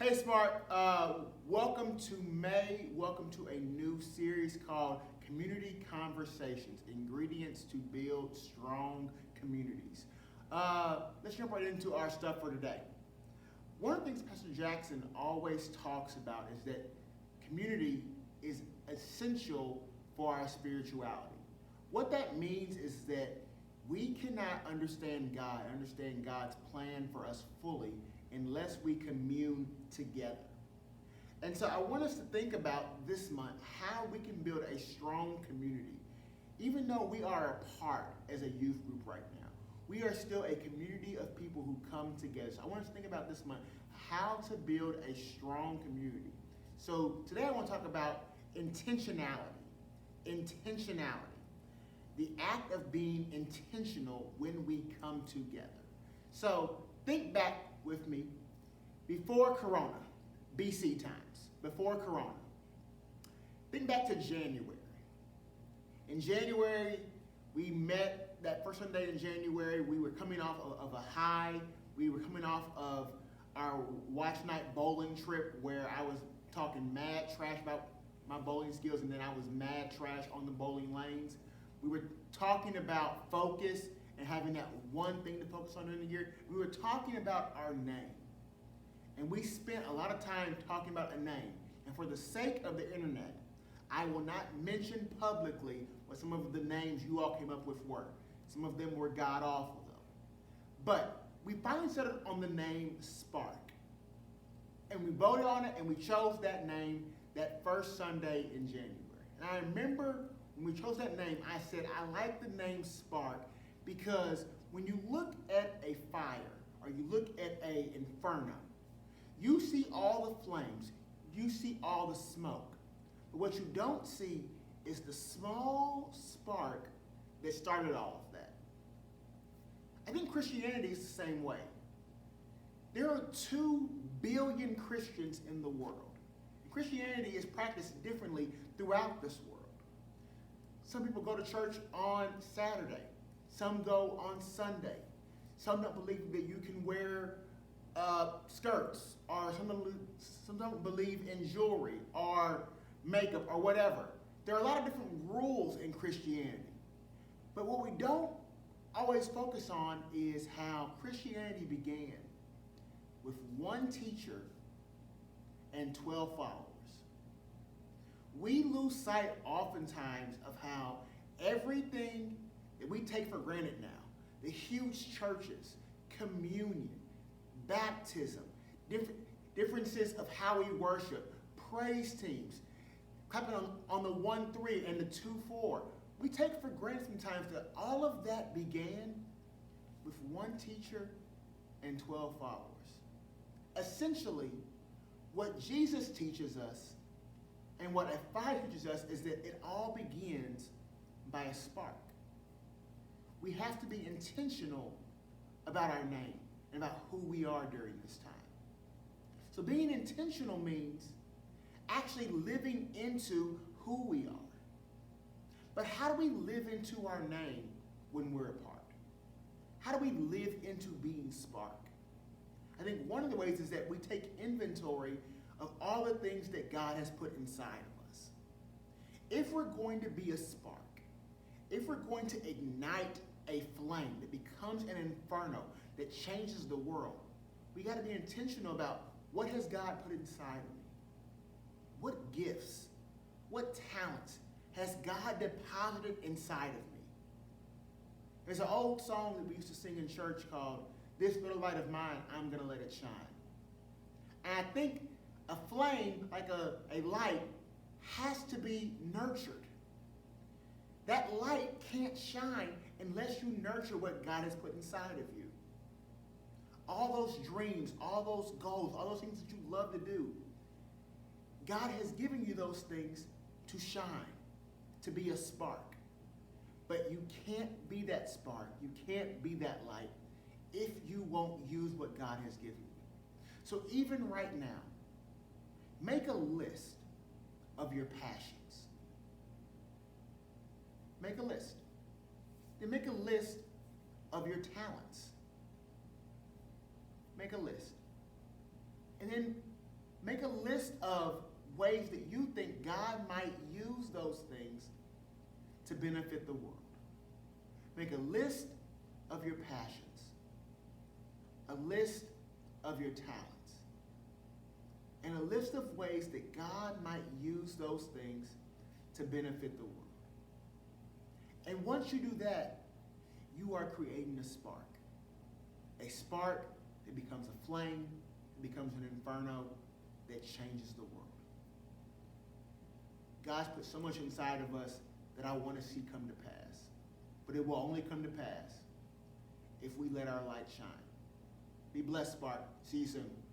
Hey, Smart. Welcome to May. Welcome to a new series called Community Conversations Ingredients to Build Strong Communities. Let's jump right into our stuff for today. One of the things Pastor Jackson always talks about is that community is essential for our spirituality. What that means is that we cannot understand God, understand God's plan for us fully unless we commune together. And so I want us to think about this month how we can build a strong community. Even though we are apart as a youth group right now, we are still a community of people who come together. So I want us to think about this month how to build a strong community. So today I want to talk about intentionality. Intentionality. The act of being intentional when we come together. So think back with me before Corona, BC times, before Corona. Think back to January. In January, we met that first Sunday in January. We were coming off of a high. We were coming off of our watch night bowling trip where I was talking mad trash about my bowling skills, and then I was mad trash on the bowling lanes. We were talking about focus and having that one thing to focus on during the year. We were talking about our name. And we spent a lot of time talking about a name. And for the sake of the internet, I will not mention publicly what some of the names you all came up with were. Some of them were god-awful, though. But we finally settled on the name Spark. And we voted on it, and we chose that name that first Sunday in January. And I remember when we chose that name, I said, I like the name Spark because when you look at a fire or you look at an inferno, you see all the flames, you see all the smoke. But what you don't see is the small spark that started all of that. I think Christianity is the same way. There are 2 billion Christians in the world. Christianity is practiced differently throughout this world. Some people go to church on Saturday. Some go on Sunday. Some don't believe that you can wear skirts, or some don't believe in jewelry or makeup or whatever. There are a lot of different rules in Christianity. But what we don't always focus on is how Christianity began with one teacher and 12 followers. We lose sight oftentimes of how everything that we take for granted now, the huge churches, communion, baptism, differences of how we worship, praise teams, clapping on the 1-3 and the 2-4. We take for granted sometimes that all of that began with one teacher and 12 followers. Essentially, what Jesus teaches us and what a fire teaches us is that it all begins by a spark. We have to be intentional about our name and about who we are during this time. So being intentional means actually living into who we are. But how do we live into our name when we're apart? How do we live into being Spark? I think one of the ways is that we take inventory of all the things that God has put inside of us. If we're going to be a spark, if we're going to ignite a flame that becomes an inferno that changes the world, we got to be intentional about what has God put inside of me? What gifts, what talents has God deposited inside of me? There's an old song that we used to sing in church called "This Little Light of Mine, I'm Gonna Let It Shine." And I think a flame, like a light, has to be nurtured. That light can't shine unless you nurture what God has put inside of you. All those dreams, all those goals, all those things that you love to do, God has given you those things to shine, to be a spark. But you can't be that spark, you can't be that light if you won't use what God has given you. So even right now, make a list of your passions. Make a list. Then make a list of your talents. Make a list. And then list of ways that you think God might use those things to benefit the world. Make a list of your passions, a list of your talents, and a list of ways that God might use those things to benefit the world. And once you do that, you are creating a spark that becomes a flame, that becomes an inferno that changes the world. God's put so much inside of us that I want to see come to pass. But it will only come to pass if we let our light shine. Be blessed, Spark. See you soon.